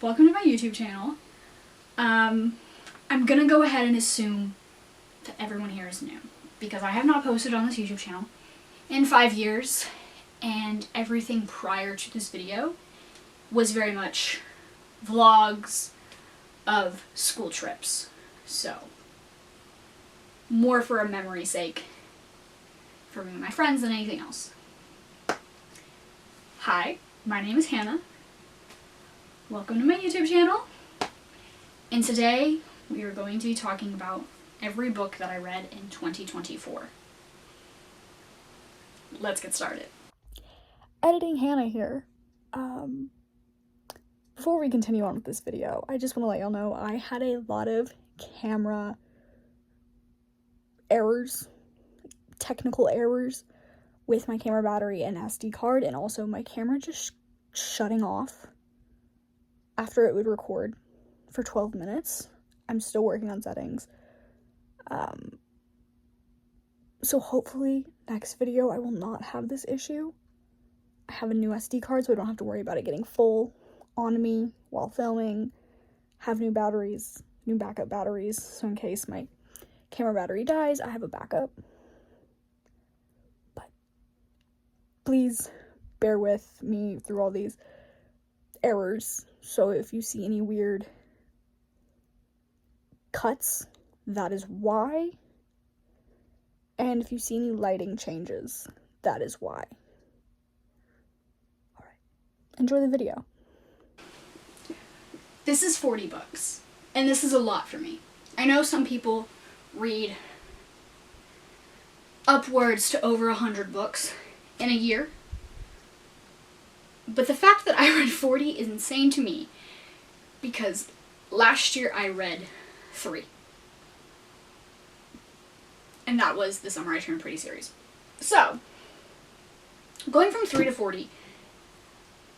welcome to my YouTube channel. I'm gonna go ahead and assume that everyone here is new, because I have not posted on this YouTube channel in 5 years, and everything prior to this video was very much vlogs of school trips, so more for a memory's sake for me and my friends than anything else. Hi, my name is Hannah. Welcome to my YouTube channel, and today we are going to be talking about every book that I read in 2024. Let's get started. Editing Hannah here. Before we continue on with this video, I just want to let y'all know I had a lot of camera errors, technical errors with my camera battery and SD card, and also my camera just shutting off after it would record for 12 minutes. I'm still working on settings. So hopefully next video I will not have this issue. I have a new SD card so I don't have to worry about it getting full on me while filming. Have new batteries, new backup batteries, so in case my camera battery dies, I have a backup. But please bear with me through all these errors. So if you see any weird cuts, that is why. And if you see any lighting changes, that is why. Alright, enjoy the video. This is 40 books, and this is a lot for me. I know some people read upwards to over 100 books in a year, but the fact that I read 40 is insane to me, because last year I read 3. And that was the Summer I Turned Pretty series. So, going from 3 to 40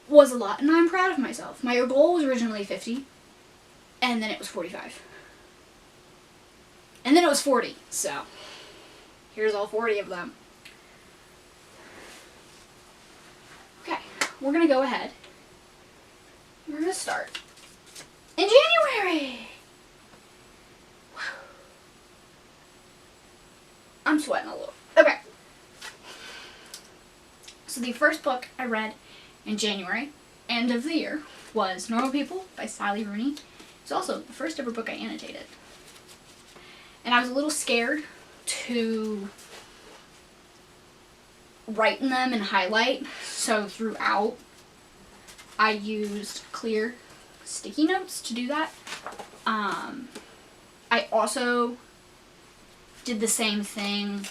was a lot, and I'm proud of myself. My goal was originally 50, and then it was 45. And then it was 40, so here's all 40 of them. Okay, we're gonna go ahead. We're gonna start in January! I'm sweating a little. Okay. So the first book I read in January, end of the year, was Normal People by Sally Rooney. It's also the first ever book I annotated. And I was a little scared to write in them and highlight, so throughout I used clear sticky notes to do that. I also did the same thing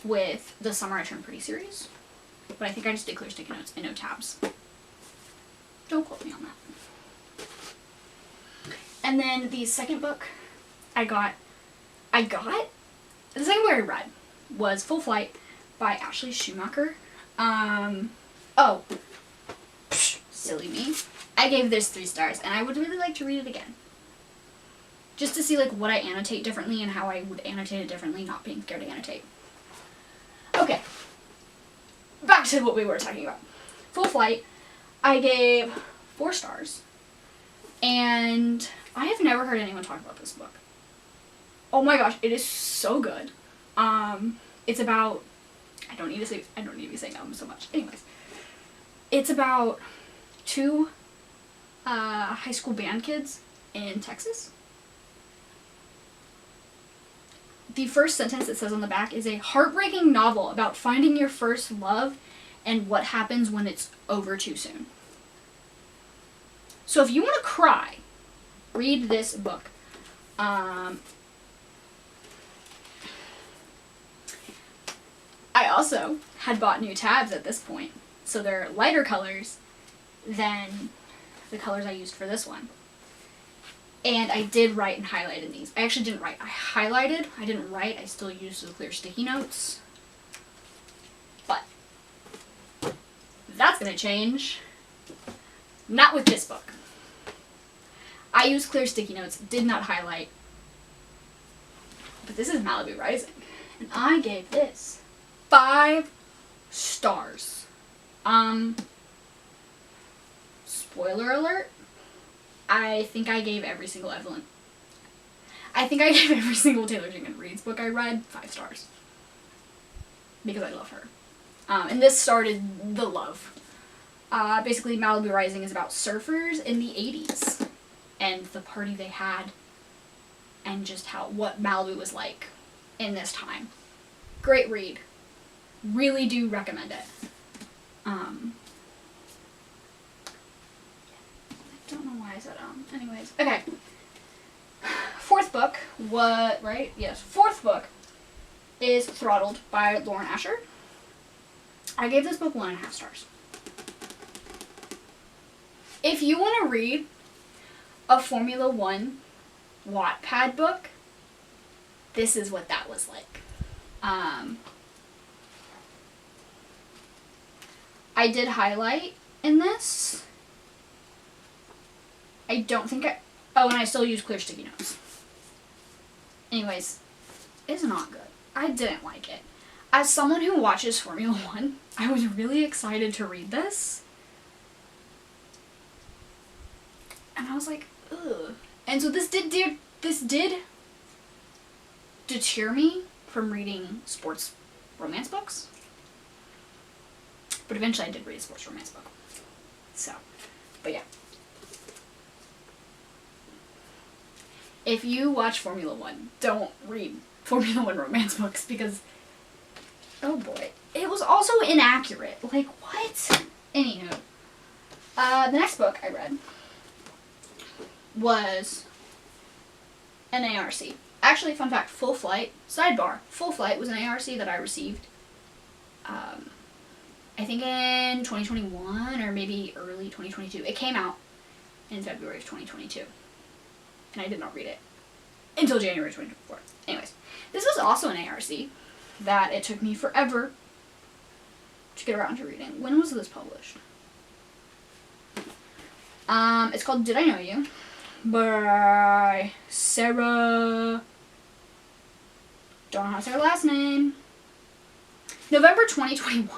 with the Summer I Turned Pretty series, but I think I just did clear sticky notes and no tabs. Don't quote me on that. And then the second book the second book I read was Full Flight by Ashley Schumacher. Silly me. I gave this 3 stars, and I would really like to read it again. Just to see like what I annotate differently and how I would annotate it differently, not being scared to annotate. Okay. Back to what we were talking about. Full Flight, I gave 4 stars. And I have never heard anyone talk about this book. Oh my gosh, it is so good. It's about, I don't need to be saying so much. Anyways, it's about 2 high school band kids in Texas. The first sentence it says on the back is a heartbreaking novel about finding your first love and what happens when it's over too soon. So if you want to cry, read this book. I also had bought new tabs at this point, so they're lighter colors than the colors I used for this one. And I did write and highlight in these. I actually didn't write. I highlighted. I didn't write. I still used the clear sticky notes. But that's going to change. Not with this book. I used clear sticky notes. Did not highlight. But this is Malibu Rising. And I gave this 5 stars. spoiler alert, I think I gave every single Taylor Jenkins Reid's book I read 5 stars. Because I love her. And this started the love. Basically, Malibu Rising is about surfers in the 80s. And the party they had. And just what Malibu was like in this time. Great read. Really do recommend it. I don't know why I said anyways. Okay. Fourth book Fourth book is Throttled by Lauren Asher. I gave this book 1.5 stars. If you want to read a Formula One Wattpad book, this is what that was like. I did highlight in this. I don't think and I still use clear sticky notes. Anyways, it's not good. I didn't like it. As someone who watches Formula One, I was really excited to read this. And I was like, ugh. And so this did deter me from reading sports romance books. But eventually I did read a sports romance book. So, but yeah. If you watch Formula One, don't read Formula One romance books because, oh boy. It was also inaccurate. Like, what? Anywho. The next book I read was an ARC. Actually, fun fact, Full Flight, sidebar, Full Flight was an ARC that I received, I think in 2021 or maybe early 2022. It came out in February of 2022. And I did not read it until January 2024. Anyways, this was also an ARC that it took me forever to get around to reading. When was this published? It's called Did I Know You? By Sarah... Don't know how to say her last name. November 2021.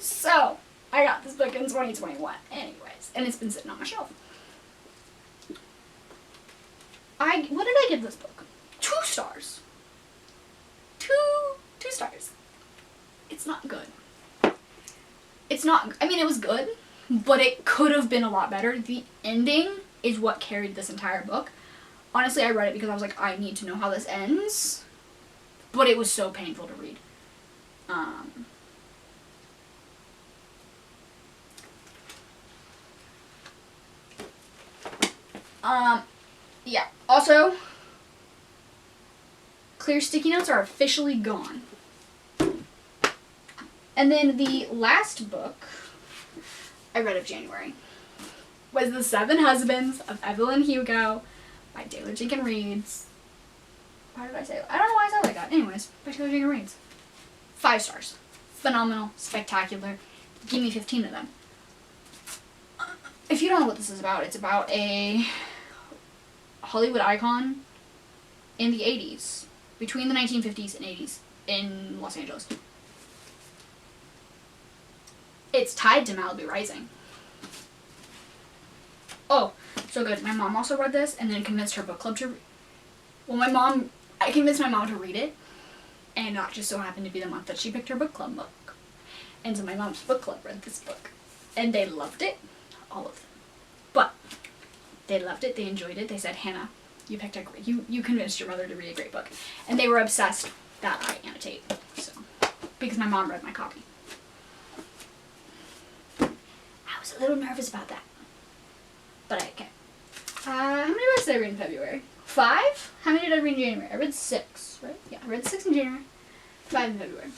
So, I got this book in 2021. Anyways, and it's been sitting on my shelf. What did I give this book? 2 stars. 2 stars. It's not good. It's not, I mean, it was good, but it could have been a lot better. The ending is what carried this entire book. Honestly, I read it because I was like, I need to know how this ends. But it was so painful to read. Yeah. Also, clear sticky notes are officially gone. And then the last book I read of January was The 7 Husbands of Evelyn Hugo by Taylor Jenkins Reid's. Why did I say that? I don't know why I said like that. Anyways, by Taylor Jenkins Reid's. 5 stars. Phenomenal. Spectacular. Give me 15 of them. If you don't know what this is about, it's about a Hollywood icon in the 80s. Between the 1950s and 80s in Los Angeles. It's tied to Malibu Rising. Oh, so good. My mom also read this and then convinced her book club to... I convinced my mom to read it. And that just so happened to be the month that she picked her book club book. And so my mom's book club read this book. And they loved it. All of them. But they loved it. They enjoyed it. They said, Hannah, you convinced your mother to read a great book. And they were obsessed that I annotate. So, because my mom read my copy. I was a little nervous about that. But okay. How many books did I read in February? 5? How many did I read in January? I read 6, right? Yeah, I read 6 in January. 5 in February.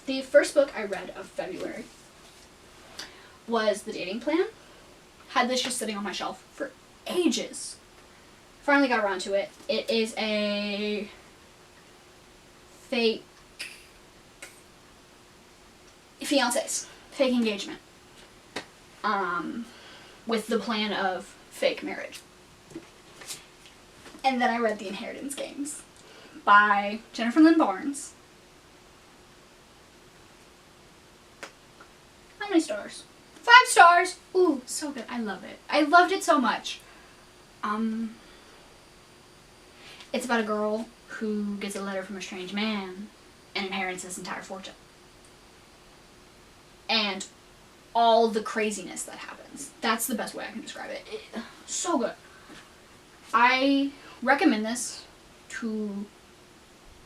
The first book I read of February was The Dating Plan. Had this just sitting on my shelf for ages. Finally got around to it. It is a fake fiancés, fake engagement, with the plan of fake marriage. And then I read The Inheritance Games by Jennifer Lynn Barnes. How many stars? 5 stars. Ooh, so good. I love it. I loved it so much. It's about a girl who gets a letter from a strange man and inherits his entire fortune. And all the craziness that happens. That's the best way I can describe it. So good. I recommend this to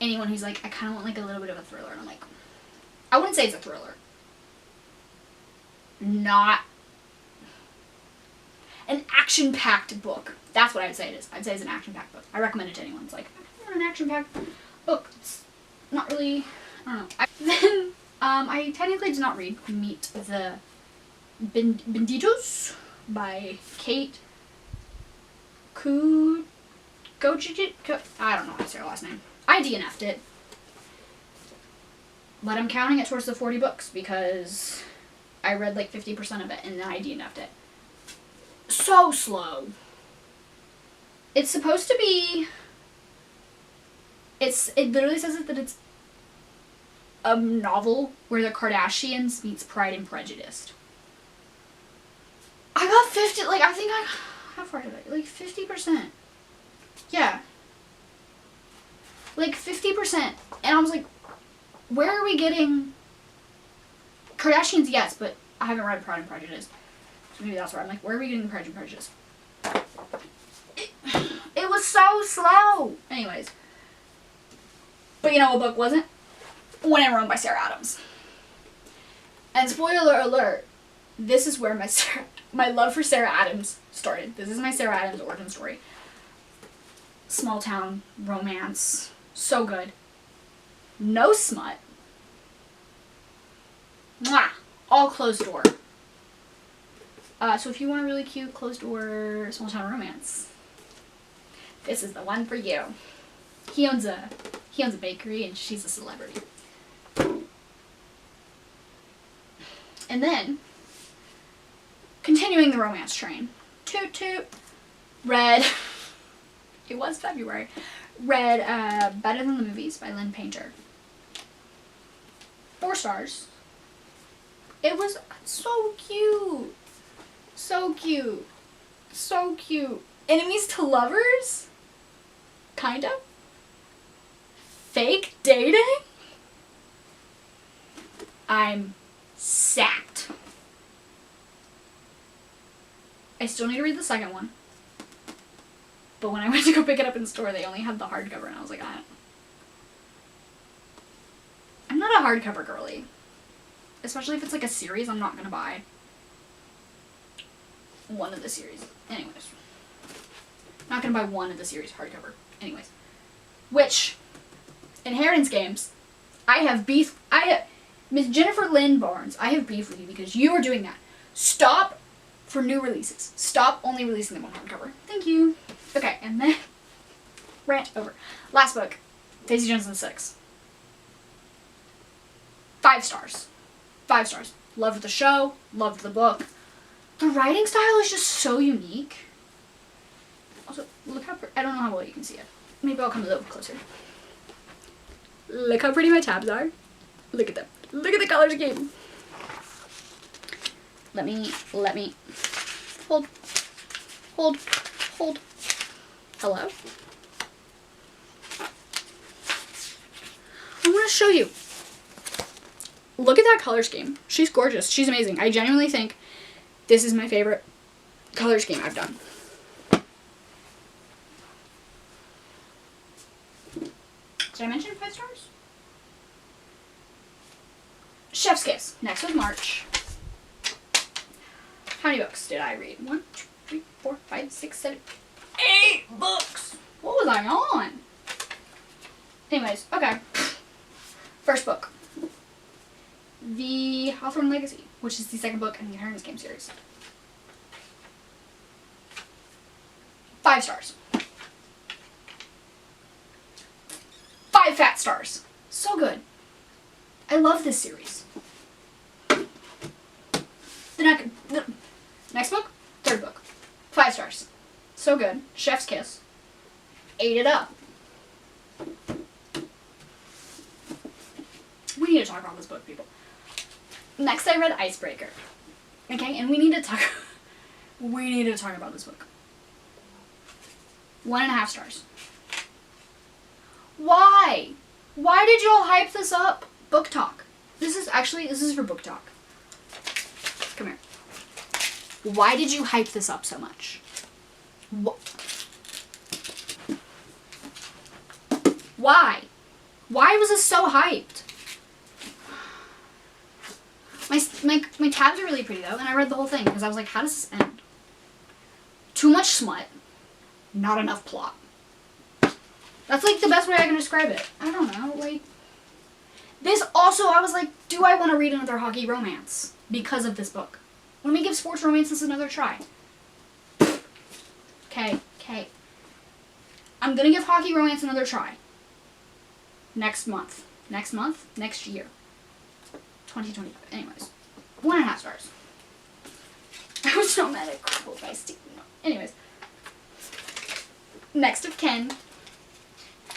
anyone who's like, I kind of want like a little bit of a thriller. And I'm like, I wouldn't say it's a thriller. Not an action-packed book. That's what I would say it is. I'd say it's an action-packed book. I recommend it to anyone. It's like, I want an action-packed book. It's not really, I don't know. I technically did not read Meet the Benditos by Kate Gojit. I don't know how to say her last name. I DNF'd it. But I'm counting it towards the 40 books because I read like 50% of it and then I DNF'd it. So slow. It's supposed to be... It literally says that it's a novel where the Kardashians meets Pride and Prejudice. I got 50, like, I think I, how far did I, like 50%. Yeah. Like 50%. And I was like, where are we getting, Kardashians, yes, but I haven't read Pride and Prejudice. So maybe that's where I'm like, where are we getting Pride and Prejudice? It was so slow. Anyways. But you know what book wasn't? When I Rome by Sarah Adams. And spoiler alert, this is where my love for Sarah Adams started. This is my Sarah Adams origin story. Small town romance. So good. No smut. Mwah! All closed door. So if you want a really cute closed door small town romance, this is the one for you. He owns a bakery and she's a celebrity. And then, continuing the romance train, toot toot, read, it was February, read Better Than the Movies by Lynn Painter. 4 stars. It was so cute. So cute. So cute. Enemies to lovers? Kind of. Fake dating? I'm sacked. I still need to read the second one. But when I went to go pick it up in the store, they only had the hardcover, and I was like, I'm not a hardcover girly. Especially if it's like a series, I'm not gonna buy one of the series. Anyways. Not gonna buy one of the series hardcover. Anyways. Which, Inheritance Games, I have beef. Miss Jennifer Lynn Barnes, I have beef with you because you are doing that. Stop for new releases. Stop only releasing them on hardcover. Thank you. Okay, and then, rant over. Last book, Daisy Jones and the Six. 5 stars. 5 stars. Loved the show, loved the book. The writing style is just so unique. Also, look how I don't know how well you can see it. Maybe I'll come a little closer. Look how pretty my tabs are. Look at them. Look at the color scheme. Let me, hold. Hello? I want to show you. Look at that color scheme. She's gorgeous. She's amazing. I genuinely think this is my favorite color scheme I've done. Did I mention 5 stars? Chef's Kiss. Next was March. How many books did I read? 1, 2, 3, 4, 5, 6, 7, 8 books. What was I on? Anyways, okay. First book. The Hawthorne Legacy, which is the second book in the Inheritance Game series. 5 stars. 5 fat stars. So good. I love this series. The next book, 3rd book. 5 stars. So good. Chef's Kiss. Ate it up. We need to talk about this book, people. Next I read Icebreaker. Okay, and we need to talk about this book. 1.5 stars. Why? Why did y'all hype this up? Book talk. This is for book talk. Come here. Why did you hype this up so much? Why? Why was this so hyped? My tabs are really pretty though, and I read the whole thing because I was like, how does this end? Too much smut, not enough plot. That's like the best way I can describe it. I don't know, like this also I was like, do I want to read another hockey romance because of this book? Let me give sports romances another try. Okay. I'm gonna give hockey romance another try. Next year. 2025. Anyways. 1.5 stars. I was so mad at Crumble by Stephen. Anyways. Next of Ken.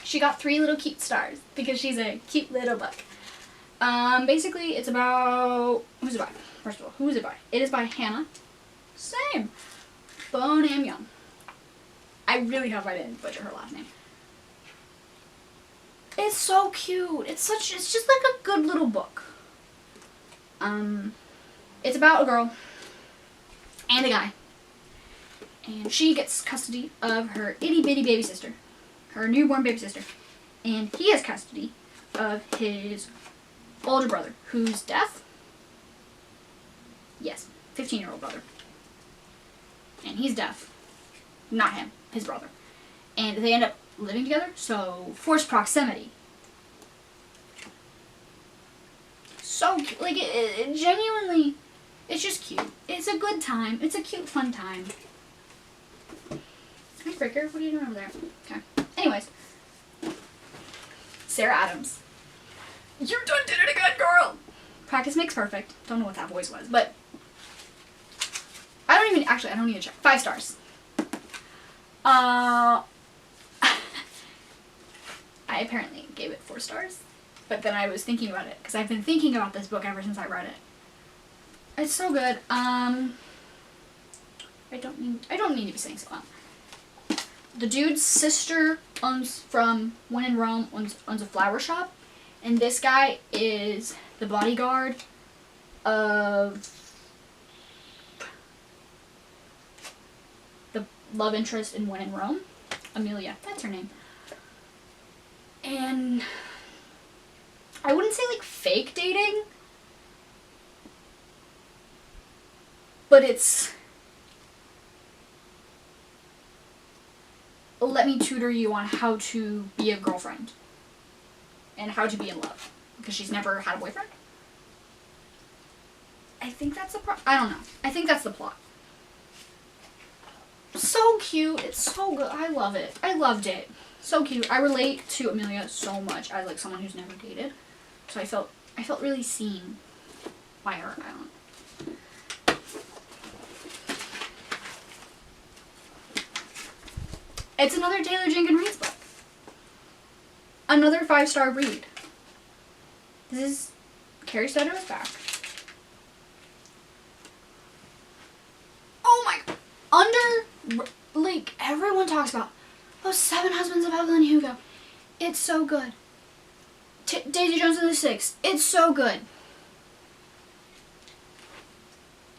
She got 3 little cute stars because she's a cute little book. Basically it's about, who's it by? First of all, who is it by? It is by Hannah. Same. Bonham Young. I really hope I didn't butcher her last name. It's so cute. It's just like a good little book. It's about a girl and a guy. And she gets custody of her itty bitty baby sister. Her newborn baby sister. And he has custody of his older brother, who's deaf. Yes, 15-year-old brother. And he's deaf. Not him, his brother. And they end up living together, so forced proximity. So cute. Like, it genuinely, it's just cute. It's a good time. It's a cute, fun time. Hi, Cricker. What are you doing over there? Okay. Anyways. Sarah Adams. You done did it again, girl! Practice makes perfect. Don't know what that voice was, but I don't need to check. 5 stars. I apparently gave it 4 stars, but then I was thinking about it because I've been thinking about this book ever since I read it. It's so good. I don't mean to be saying so loud. The dude's sister from When in Rome owns a flower shop, and this guy is the bodyguard of the love interest in When in Rome, Amelia. That's her name. And I wouldn't say like fake dating, but it's let me tutor you on how to be a girlfriend and how to be in love because she's never had a boyfriend. I think that's the I don't know. I think that's the plot. So cute. It's so good. I love it. I loved it. So cute. I relate to Amelia so much as like someone who's never dated. So I felt really seen by her. I don't know. It's another Taylor Jenkins Reid's book. Another 5-star read. This is Carrie Stutter is back. Oh my god. Like everyone talks about those 7 Husbands of Evelyn Hugo. It's so good. Daisy Jones and the Six. It's so good.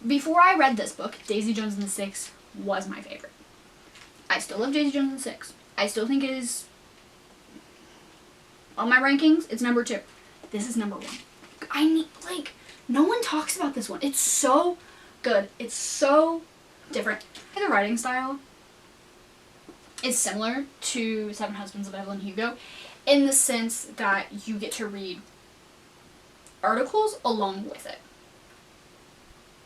Before I read this book, Daisy Jones and the Six was my favorite. I still love Daisy Jones and the Six. I still think it is, on my rankings, it's number 2. This is number 1. No one talks about this one. It's so good. It's so different. The writing style is similar to 7 Husbands of Evelyn Hugo in the sense that you get to read articles along with it.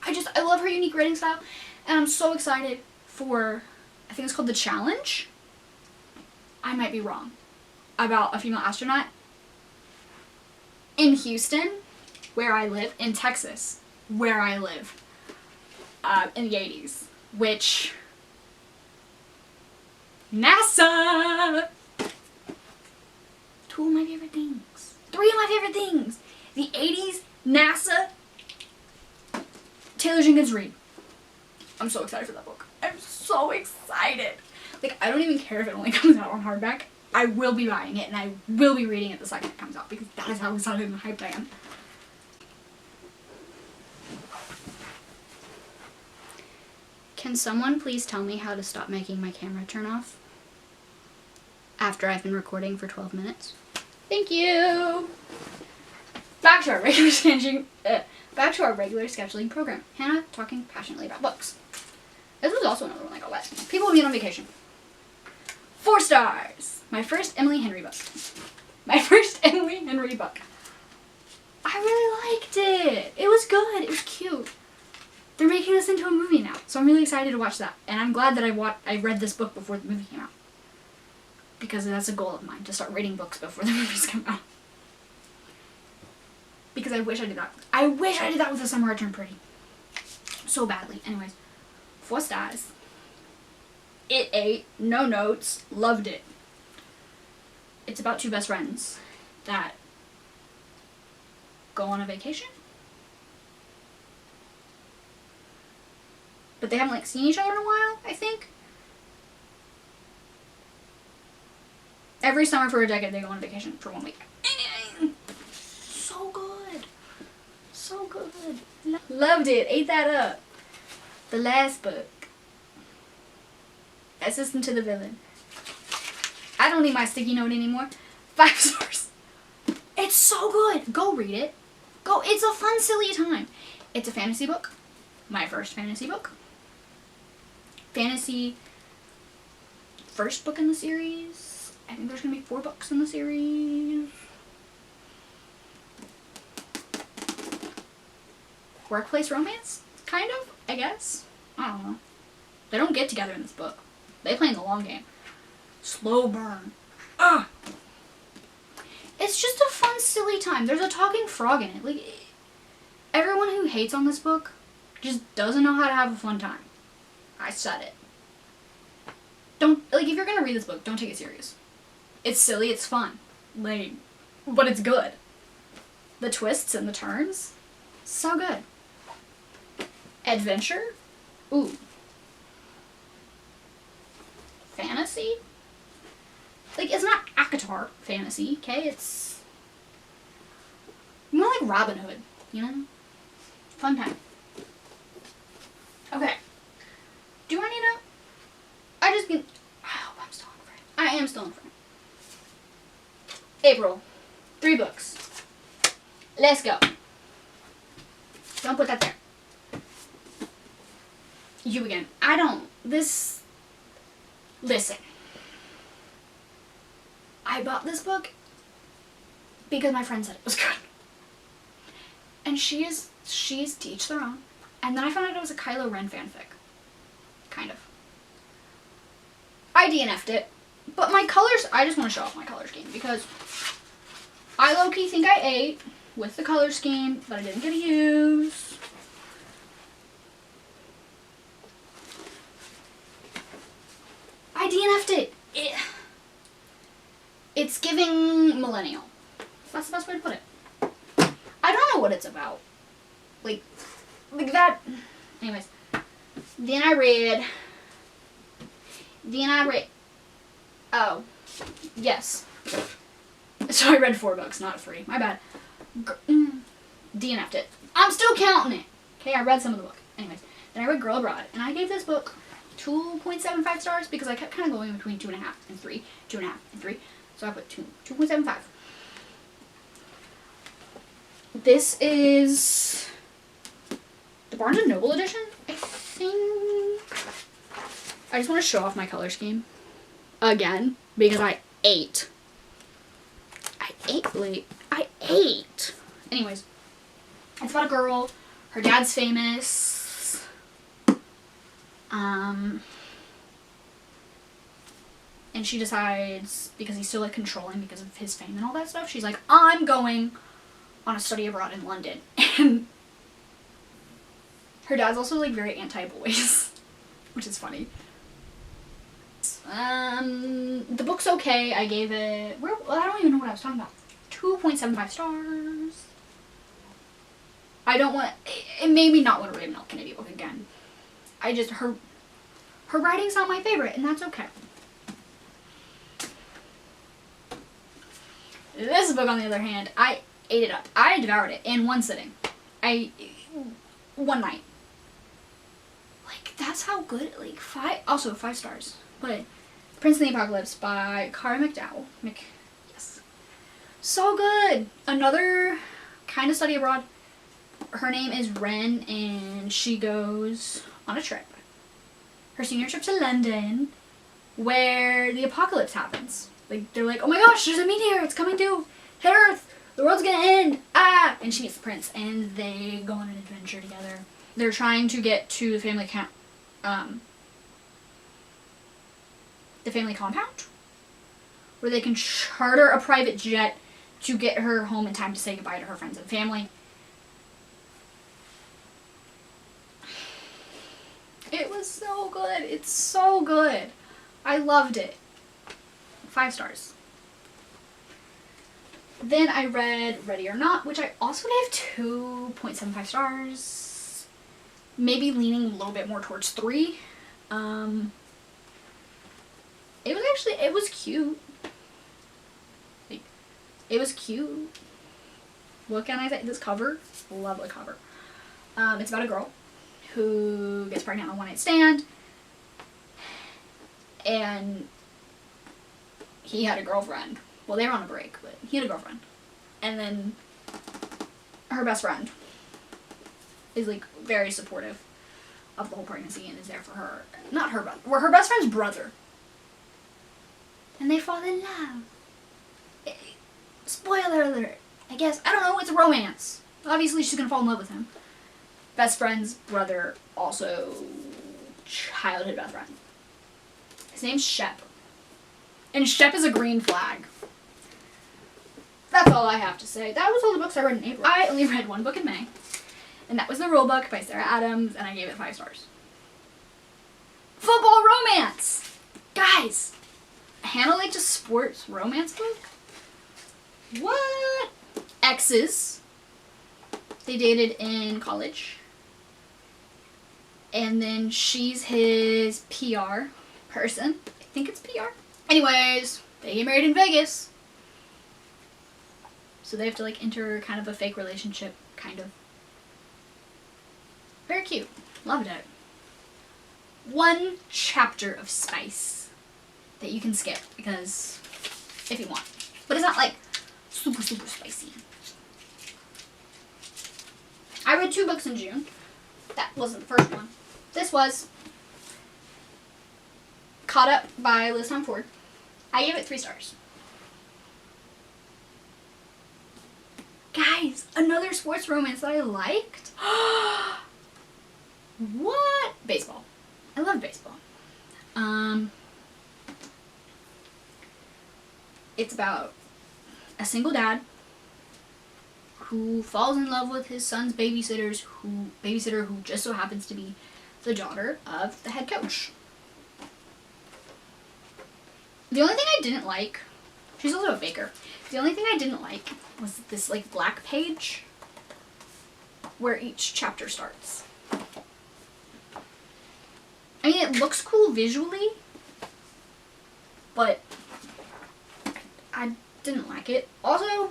I love her unique writing style, and I'm so excited for, I think it's called The Challenge. I might be wrong. About a female astronaut in Houston, where I live, in Texas, where I live, in the 80s, which NASA! 2 of my favorite things. 3 of my favorite things. The 80s, NASA, Taylor Jenkins Reid. I'm so excited for that book. I'm so excited. Like, I don't even care if it only comes out on hardback. I will be buying it, and I will be reading it the second it comes out, because that is how excited and hyped I am. Can someone please tell me how to stop making my camera turn off after I've been recording for 12 minutes? Thank you! Back to our regular scheduling program. Hannah talking passionately about books. This was also another one I got wet. People will meet on vacation. 4 stars! My first Emily Henry book. My first Emily Henry book. I really liked it. It was good. It was cute. They're making this into a movie now, so I'm really excited to watch that. And I'm glad that I read this book before the movie came out, because that's a goal of mine, to start reading books before the movies come out. Because I wish I did that. I wish I did that with The Summer I Turned Pretty. So badly. Anyways, 4 stars. It ate, no notes, loved it. It's about 2 best friends that go on a vacation. But they haven't, like, seen each other in a while, I think. Every summer for a decade they go on vacation for 1 week. So good. So good. Loved it. Ate that up. The last book. Assistant to the Villain. I don't need my sticky note anymore. 5 stars. It's so good. Go read it. Go. It's a fun, silly time. It's a fantasy book. My first fantasy book. Fantasy first book in the series. I think there's going to be 4 books in the series. Workplace romance? Kind of, I guess. I don't know. They don't get together in this book. They play in the long game. Slow burn. Ugh. It's just a fun, silly time. There's a talking frog in it. Like, everyone who hates on this book just doesn't know how to have a fun time. I said it. Don't, like, if you're gonna read this book, don't take it serious. It's silly, it's fun. Lame. But it's good. The twists and the turns, so good. Adventure? Ooh. Fantasy? Like, it's not ACOTAR fantasy, okay? It's more like Robin Hood, you know? Fun time. Okay. Do I need to... I hope I'm still in frame. I am still in frame. April. 3 books. Let's go. Don't put that there. You again. Listen. I bought this book because my friend said it was good. And she's to each their own. And then I found out it was a Kylo Ren fanfic. Kind of. I DNF'd it. But my colors, I just want to show off my color scheme because I low-key think I ate with the color scheme that I didn't get to use. I DNF'd it. It's giving millennial. That's the best way to put it. I don't know what it's about. Like that. Anyways. Then I read. Oh. Yes. So I read 4 books, not 3. My bad. DNF'd it. I'm still counting it. Okay, I read some of the book. Anyways. Then I read Girl Abroad. And I gave this book 2.75 stars because I kept kind of going between 2.5 and 3. 2.5 and 3. So I put 2.75. This is the Barnes & Noble edition, I think. I just want to show off my color scheme again because I ate. Anyways, it's about a girl. Her dad's famous. And she decides, because he's still like controlling because of his fame and all that stuff, she's like, I'm going on a study abroad in London. And her dad's also like very anti-boys, which is funny. The book's okay. I gave it, I don't even know what I was talking about. 2.75 stars. I don't want, it made me not want to read an Elle Kennedy book again. Her writing's not my favorite, and that's okay. This book, on the other hand, I ate it up. I devoured it in one sitting. One night. Like, that's how good, like, 5 stars. But Prince and the Apocalypse by Kara McDowell. Yes. So good. Another kind of study abroad. Her name is Ren, and she goes on a trip. Her senior trip to London, where the apocalypse happens. Like, they're like, oh my gosh, there's a meteor, it's coming to hit Earth, the world's gonna end, ah! And she meets the prince, and they go on an adventure together. They're trying to get to the family compound, where they can charter a private jet to get her home in time to say goodbye to her friends and family. It was so good. It's so good. I loved it. 5 stars. Then I read Ready or Not, which I also gave 2.75 stars. Maybe leaning a little bit more towards 3. It was cute. Like, it was cute. What can I say? This cover, love the cover. It's about a girl who gets pregnant on a one-night stand, and he had a girlfriend. Well, they were on a break, but he had a girlfriend. And then her best friend is, like, very supportive of the whole pregnancy and is there for her. Not her brother. Well, her best friend's brother. And they fall in love. Spoiler alert. I guess. I don't know. It's a romance. Obviously, she's gonna fall in love with him. Best friend's brother, also childhood best friend. His name's Shep. And Shep is a green flag. That's all I have to say. That was all the books I read in April. I only read one book in May. And that was The Rule Book by Sarah Adams, and I gave it 5 stars. Football romance! Guys! Hannah liked a sports romance book? What? Exes. They dated in college. And then she's his PR person. I think it's PR. Anyways, they get married in Vegas. So they have to, like, enter kind of a fake relationship, kind of. Very cute. Loved it. 1 chapter of spice that you can skip, because if you want. But it's not, like, super, super spicy. I read 2 books in June. That wasn't the first one. This was Caught Up by Liz Tom Ford. I gave it 3 stars. Guys, another sports romance that I liked. What? Baseball. I love baseball. It's about a single dad who falls in love with his son's babysitter who just so happens to be the daughter of the head coach. The only thing I didn't like, she's also a baker. The only thing I didn't like was this, like, black page where each chapter starts. I mean, it looks cool visually, but I didn't like it. Also,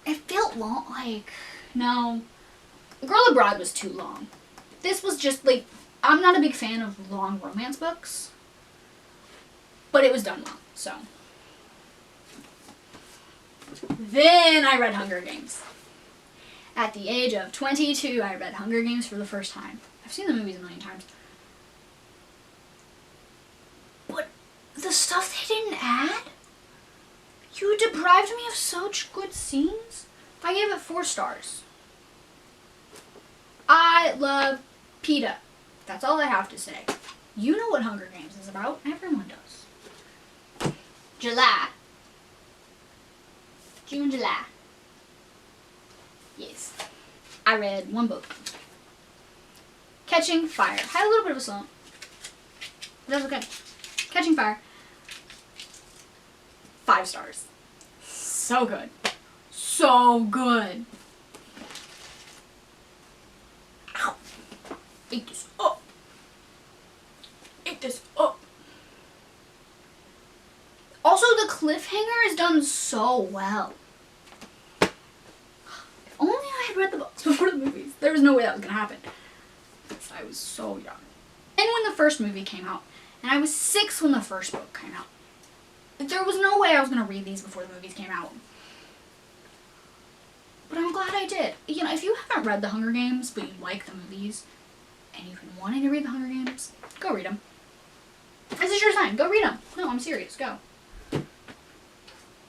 it felt long, like, no. Girl Abroad was too long. This was just, like, I'm not a big fan of long romance books, but it was done well, so. Then I read Hunger Games. At the age of 22, I read Hunger Games for the first time. I've seen the movies a million times. But the stuff they didn't add? You deprived me of such good scenes? I gave it 4 stars. I love PETA. That's all I have to say. You know what Hunger Games is about. Everyone does. July. June, July. Yes. I read 1 book. Catching Fire. Had a little bit of a slump. But that's okay. Catching Fire. 5 stars. So good. so good. Ow. Eat this up. Eat this up. Also, the cliffhanger is done so well. If only I had read the books before the movies. There was no way that was gonna happen. I was so young. And when the first movie came out, and I was 6 when the first book came out. There was no way I was gonna read these before the movies came out. But I'm glad I did. You know, if you haven't read The Hunger Games, but you like the movies, and you've been wanting to read The Hunger Games, go read them. This is your sign. Go read them. No, I'm serious. Go.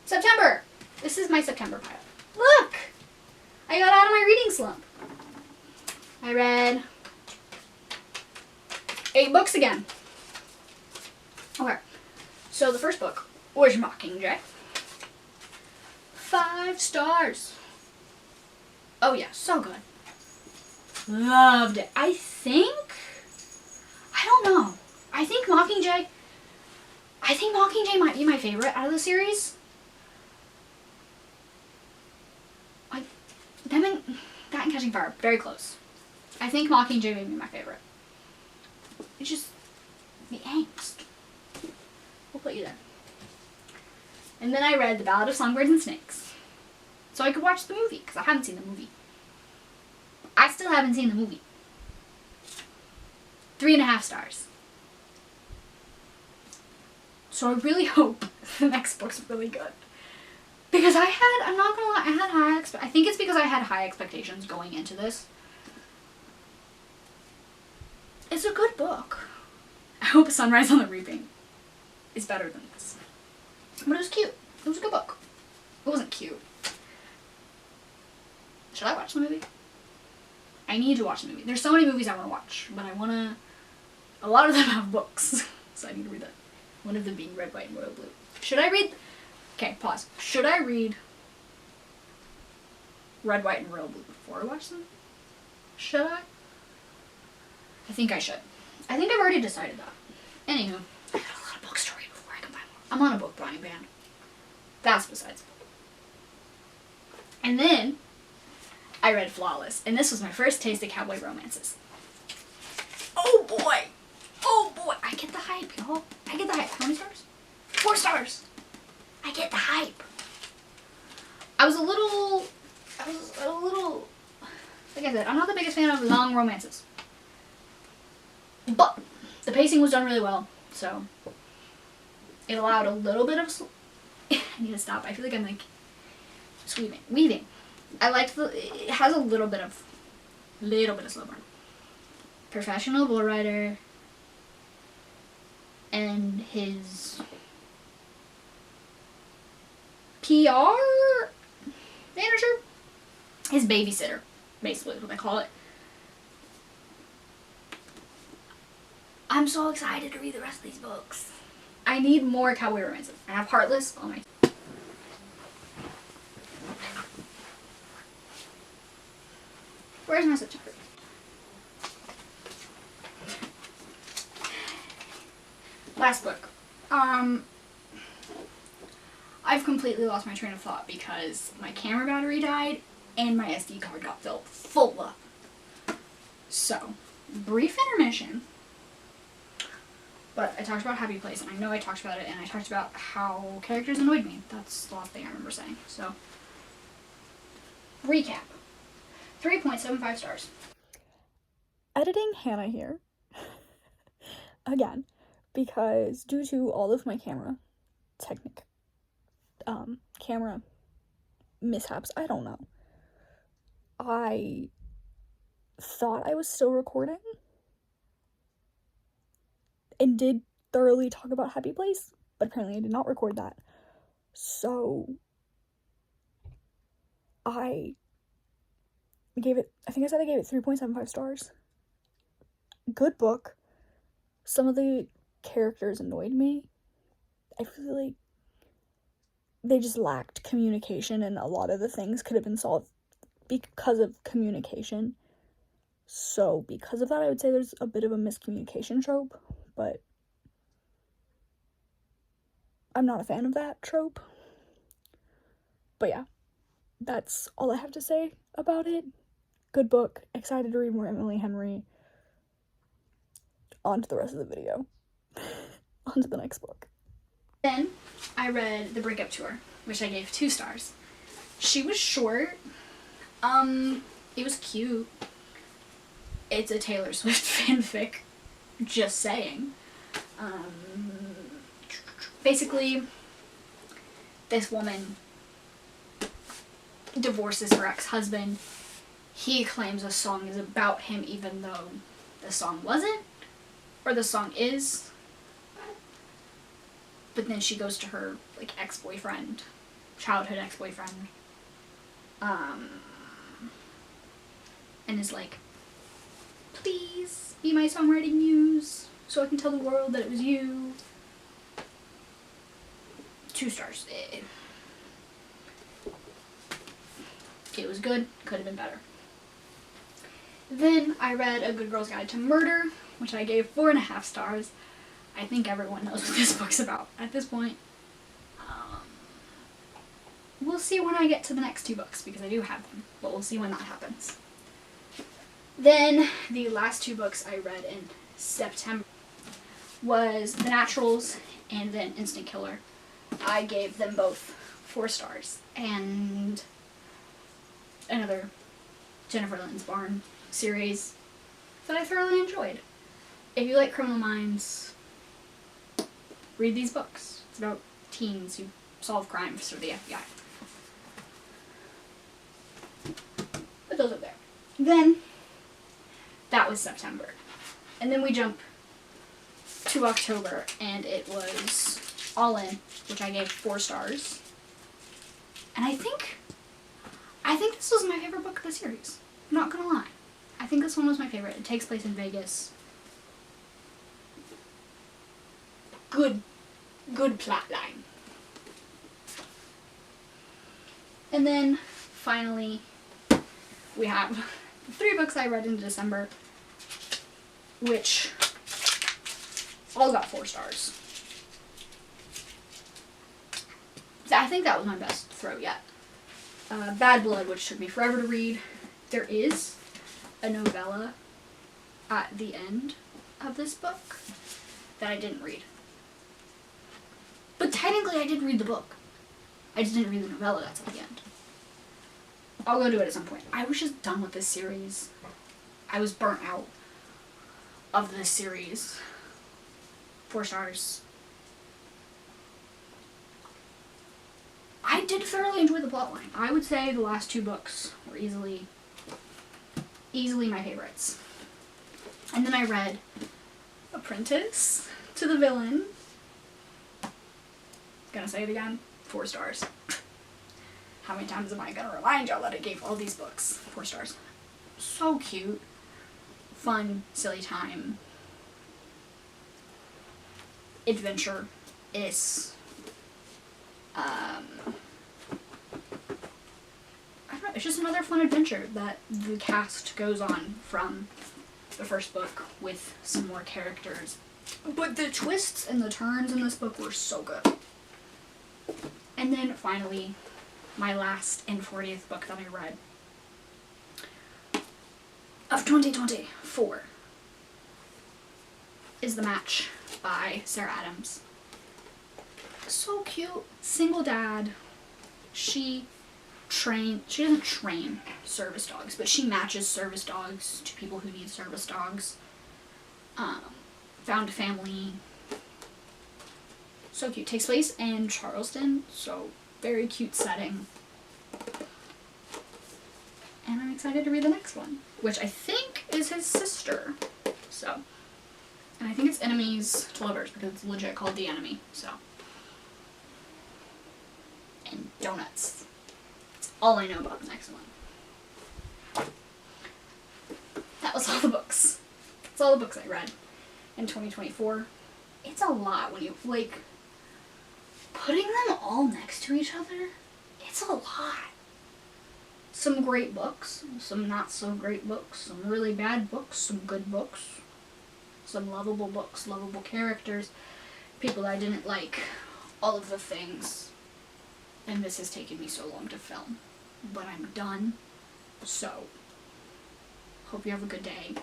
September. This is my September pile. Look! I got out of my reading slump. I read 8 books again. Okay. So the first book was Mockingjay. 5 stars. Oh yeah, so good. Loved it. I don't know. I think Mockingjay might be my favorite out of the series. Like, that and Catching Fire, very close. I think Mockingjay may be my favorite. It's just the angst. We'll put you there. And then I read The Ballad of Songbirds and Snakes. So I could watch the movie, because I haven't seen the movie. I still haven't seen the movie. 3.5 stars. So I really hope the next book's really good. Because I'm not gonna lie, I think it's because I had high expectations going into this. It's a good book. I hope Sunrise on the Reaping is better than this. But it was cute. It was a good book. It wasn't cute. Should I watch the movie? I need to watch the movie. There's so many movies I want to watch, but a lot of them have books, so I need to read that. One of them being Red, White, and Royal Blue. Should I read... Okay, pause. Should I read Red, White, and Royal Blue before I watch them? Should I? I think I should. I think I've already decided that. Anywho, I got a lot of books to read before I can buy more. I'm on a book buying ban. That's besides the point. And then I read Flawless, and this was my first taste of cowboy romances. Oh boy! Oh boy! I get the hype, y'all. I get the hype. How many stars? 4 stars! I get the hype. I was a little, like I said, I'm not the biggest fan of long romances. But the pacing was done really well, so it allowed a little bit of, I need to stop. I feel like I'm like, weaving. I liked it has a little bit of slow burn. Professional bull rider and his PR manager, his babysitter, basically is what I call it. I'm so excited to read the rest of these books. I need more cowboy romances. I have Heartless on my... Where's my September? Last book. I've completely lost my train of thought because my camera battery died and my SD card got filled full up. So, brief intermission. But I talked about Happy Place, and I know I talked about it, and I talked about how characters annoyed me. That's the last thing I remember saying. So, recap. 3.75 stars. Editing Hannah here. Again, because due to all of my camera mishaps, I don't know. I thought I was still recording and did thoroughly talk about Happy Place, but apparently I did not record that. So I think I said I gave it 3.75 stars. Good book. Some of the characters annoyed me. I feel like they just lacked communication, and a lot of the things could have been solved because of communication. So because of that, I would say there's a bit of a miscommunication trope, but I'm not a fan of that trope. But yeah, that's all I have to say about it. Good book. Excited to read more Emily Henry. On to the rest of the video. On to the next book. Then I read The Breakup Tour, which I gave 2 stars. She was short. It was cute. It's a Taylor Swift fanfic. Just saying. Basically, this woman divorces her ex-husband. He claims a song is about him even though the song wasn't, or the song is. But then she goes to her like ex-boyfriend, childhood ex-boyfriend, and is like, please be my songwriting muse so I can tell the world that it was you. 2 stars. It was good, could have been better. Then I read A Good Girl's Guide to Murder, which I gave 4.5 stars. I think everyone knows what this book's about at this point. We'll see when I get to the next 2 books, because I do have them, but we'll see when that happens. Then the last 2 books I read in September was The Naturals and then Instant Killer. I gave them both 4 stars. And another Jennifer Lynn's Barn series that I thoroughly enjoyed. If you like Criminal Minds, read these books. It's about teens who solve crimes for the FBI. But those are there. Then, that was September. And then we jump to October, and it was All In, which I gave 4 stars. And I think this was my favorite book of the series. I'm not gonna lie. I think this one was my favorite. It takes place in Vegas. Good plot line. And then, finally, we have the 3 books I read in December, which all got 4 stars. I think that was my best throw yet. Bad Blood, which took me forever to read. There is a novella at the end of this book that I didn't read. But technically I did read the book. I just didn't read the novella that's at the end. I'll go do it at some point. I was just done with this series. I was burnt out of this series. 4 stars. I did thoroughly enjoy the plotline. I would say the last 2 books were easily my favorites. And then I read Apprentice to the Villain. Gonna say it again, 4 stars. How many times am I gonna remind y'all that I gave all these books 4 stars? So cute. Fun, silly time. Adventure. I don't know, it's just another fun adventure that the cast goes on from the first book with some more characters. But the twists and the turns in this book were so good. And then finally, my last and 40th book that I read of 2024 is The Match by Sarah Adams. So cute. Single dad. She doesn't train service dogs, but she matches service dogs to people who need service dogs. Found a family. So cute. Takes place in Charleston, so very cute setting. And I'm excited to read the next one, which I think is his sister. So, and I think it's Enemies to Lovers because it's legit called The Enemy, so. And donuts. That's all I know about the next one. That was all the books. That's all the books I read in 2024. It's a lot when you, like, putting them all next to each other, it's a lot. Some great books, some not so great books, some really bad books, some good books, some lovable books, lovable characters, people I didn't like, all of the things. And this has taken me so long to film. but I'm done. So, hope you have a good day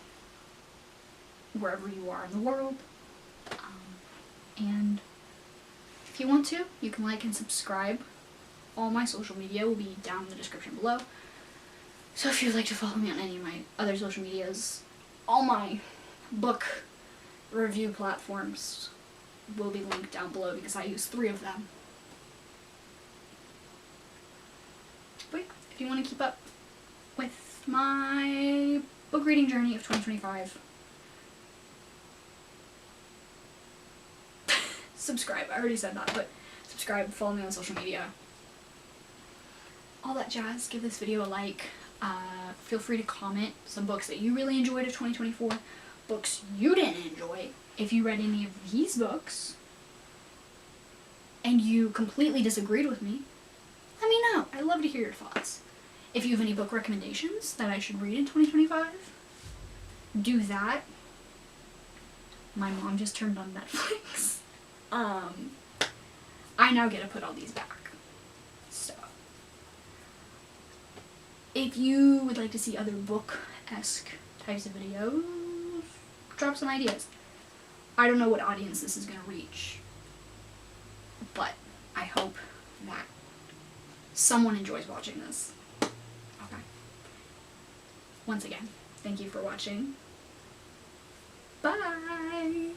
wherever you are in the world. And if you want to, you can like and subscribe. All my social media will be down in the description below. So if you'd like to follow me on any of my other social medias, all my book review platforms will be linked down below because I use 3 of them. But yeah, if you want to keep up with my book reading journey of 2025, subscribe. I already said that, but subscribe, follow me on social media. All that jazz. Give this video a like. Feel free to comment some books that you really enjoyed of 2024, books you didn't enjoy. If you read any of these books and you completely disagreed with me, let me know. I'd love to hear your thoughts. If you have any book recommendations that I should read in 2025, do that. My mom just turned on Netflix. I now get to put all these back. So, if you would like to see other book-esque types of videos, drop some ideas. I don't know what audience this is going to reach, but I hope that someone enjoys watching this. Okay. Once again, thank you for watching. Bye!